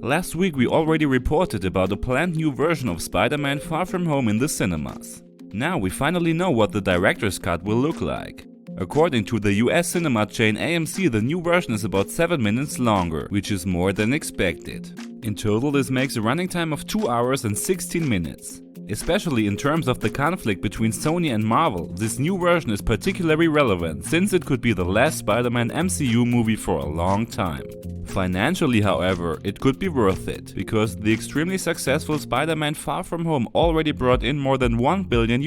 Last week we already reported about a planned new version of Spider-Man Far From Home in the cinemas. Now we finally know what the director's cut will look like. According to the US cinema chain AMC, the new version is about 7 minutes longer, which is more than expected. In total, this makes a running time of 2 hours and 16 minutes. Especially in terms of the conflict between Sony and Marvel, this new version is particularly relevant since it could be the last Spider-Man MCU movie for a long time. Financially, however, it could be worth it, because the extremely successful Spider-Man Far From Home already brought in more than $1 billion.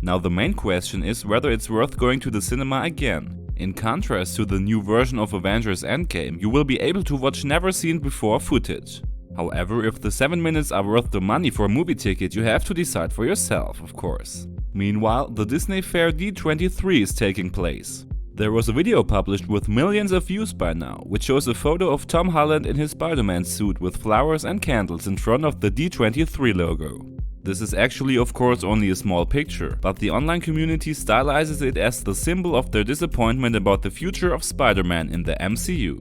Now the main question is whether it's worth going to the cinema again. In contrast to the new version of Avengers Endgame, you will be able to watch never seen before footage. However, if the 7 minutes are worth the money for a movie ticket, you have to decide for yourself, of course. Meanwhile, the Disney Fair D23 is taking place. There was a video published with millions of views by now, which shows a photo of Tom Holland in his Spider-Man suit with flowers and candles in front of the D23 logo. This is actually of course only a small picture, but the online community stylizes it as the symbol of their disappointment about the future of Spider-Man in the MCU.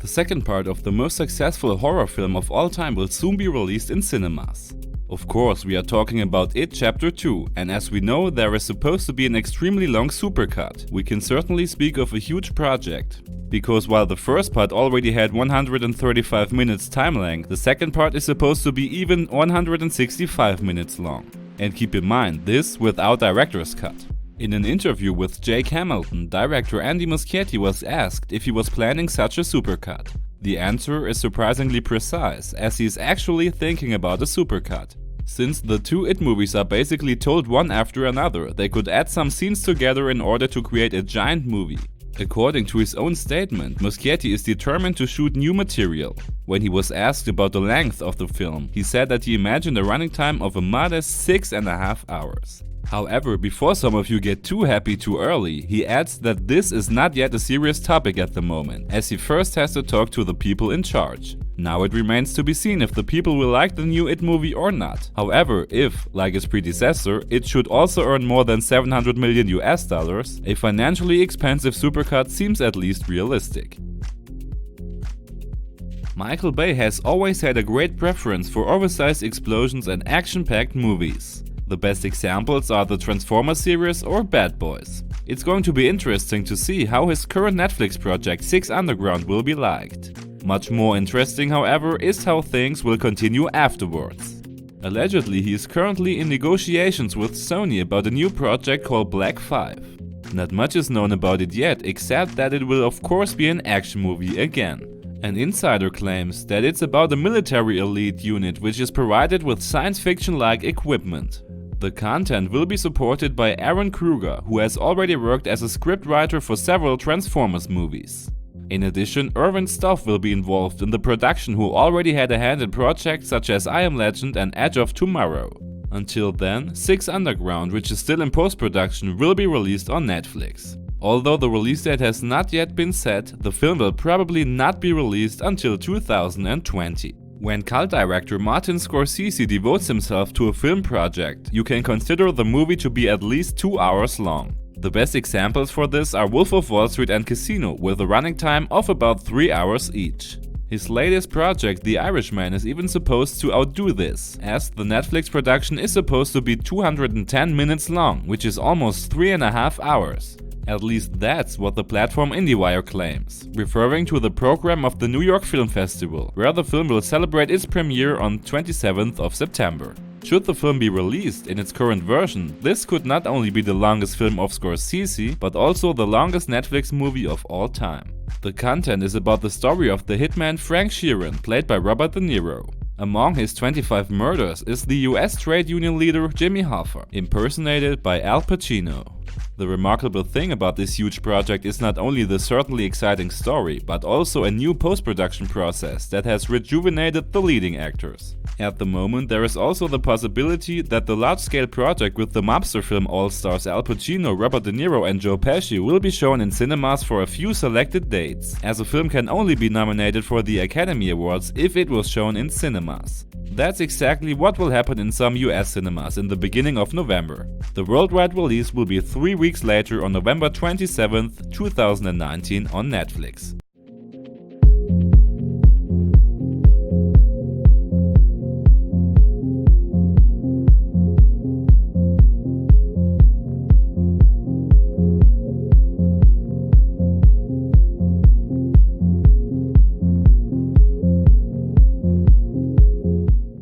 The second part of the most successful horror film of all time will soon be released in cinemas. Of course, we are talking about It Chapter 2, and as we know, there is supposed to be an extremely long supercut. We can certainly speak of a huge project. Because while the first part already had 135 minutes time length, the second part is supposed to be even 165 minutes long. And keep in mind, this without director's cut. In an interview with Jake Hamilton, director Andy Muschietti was asked if he was planning such a supercut. The answer is surprisingly precise, as he is actually thinking about a supercut. Since the two It movies are basically told one after another, they could add some scenes together in order to create a giant movie. According to his own statement, Muschietti is determined to shoot new material. When he was asked about the length of the film, he said that he imagined a running time of a modest 6.5 hours. However, before some of you get too happy too early, he adds that this is not yet a serious topic at the moment, as he first has to talk to the people in charge. Now it remains to be seen if the people will like the new It movie or not. However, if, like its predecessor, it should also earn more than $700 million, a financially expensive supercut seems at least realistic. Michael Bay has always had a great preference for oversized explosions and action-packed movies. The best examples are the Transformers series or Bad Boys. It's going to be interesting to see how his current Netflix project 6 Underground will be liked. Much more interesting, however, is how things will continue afterwards. Allegedly, he is currently in negotiations with Sony about a new project called Black 5. Not much is known about it yet, except that it will of course be an action movie again. An insider claims that it's about a military elite unit which is provided with science fiction-like equipment. The content will be supported by Aaron Kruger, who has already worked as a scriptwriter for several Transformers movies. In addition, Irvin Stoff will be involved in the production, who already had a hand in projects such as I Am Legend and Edge of Tomorrow. Until then, 6 Underground, which is still in post-production, will be released on Netflix. Although the release date has not yet been set, the film will probably not be released until 2020. When cult director Martin Scorsese devotes himself to a film project, you can consider the movie to be at least 2 hours long. The best examples for this are Wolf of Wall Street and Casino, with a running time of about 3 hours each. His latest project, The Irishman, is even supposed to outdo this, as the Netflix production is supposed to be 210 minutes long, which is almost 3.5 hours. At least that's what the platform IndieWire claims, referring to the program of the New York Film Festival, where the film will celebrate its premiere on 27th of September. Should the film be released in its current version, this could not only be the longest film of Scorsese, but also the longest Netflix movie of all time. The content is about the story of the hitman Frank Sheeran, played by Robert De Niro. Among his 25 murders is the US trade union leader Jimmy Hoffa, impersonated by Al Pacino. The remarkable thing about this huge project is not only the certainly exciting story, but also a new post-production process that has rejuvenated the leading actors. At the moment, there is also the possibility that the large-scale project with the mobster film all-stars Al Pacino, Robert De Niro and Joe Pesci will be shown in cinemas for a few selected dates, as a film can only be nominated for the Academy Awards if it was shown in cinemas. That's exactly what will happen in some US cinemas in the beginning of November. The worldwide release will be 3 weeks later on November 27th, 2019 on Netflix.